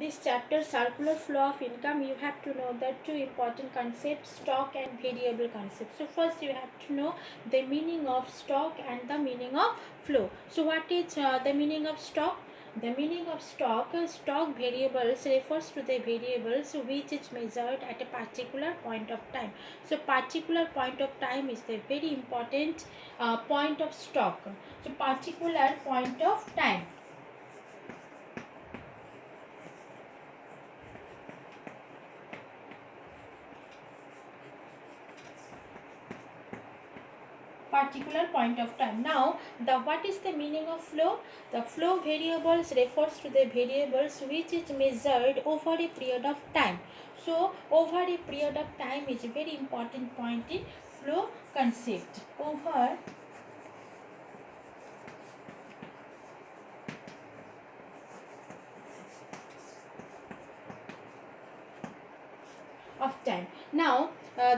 this chapter, circular flow of income, you have to know the two important concepts, stock and variable concepts. So first you have to know the meaning of stock and the meaning of flow. So what is the meaning of stock? The meaning of stock, stock variables refers to the variables which is measured at a particular point of time. So particular point of time is the very important point of stock. So particular point of time. Particular point of time. Now, the what is the meaning of flow? The flow variables refers to the variables which is measured over a period of time. So, over a period of time is a very important point in flow concept. Over of time. Now,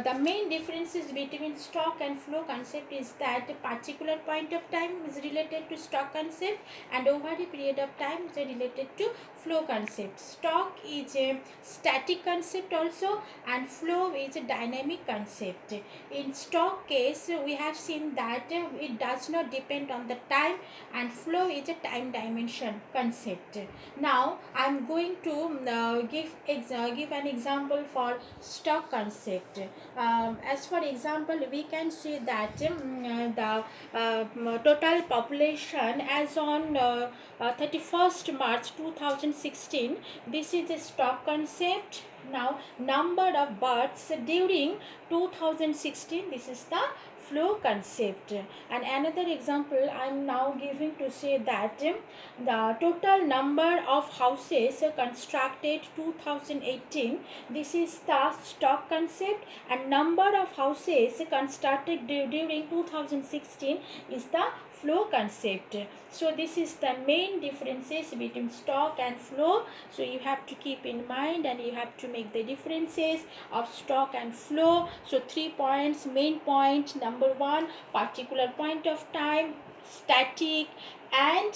the main differences between stock and flow concept is that a particular point of time is related to stock concept and over a period of time is related to flow concept. Stock is a static concept also and flow is a dynamic concept. In stock case, we have seen that it does not depend on the time and flow is a time dimension concept. Now, I am going to give an example for stock concept. As for example, we can see that the total population as on 31st March 2016, this is a stock concept. Now, number of births during 2016, this is the flow concept. And another example I am now giving to say that the total number of houses constructed 2018, this is the stock concept, and number of houses constructed during 2016 is the flow concept. So this is the main differences between stock and flow. So you have to keep in mind and you have to make the differences of stock and flow. So 3 points. Main point number 1, particular point of time, static, and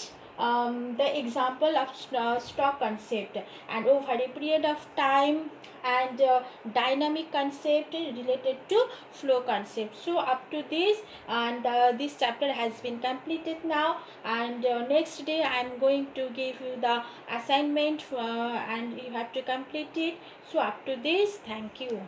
the example of stock concept, and over a period of time, and dynamic concept related to flow concept. So up to this, and this chapter has been completed now, and next day I am going to give you the assignment and you have to complete it. So up to this, thank you.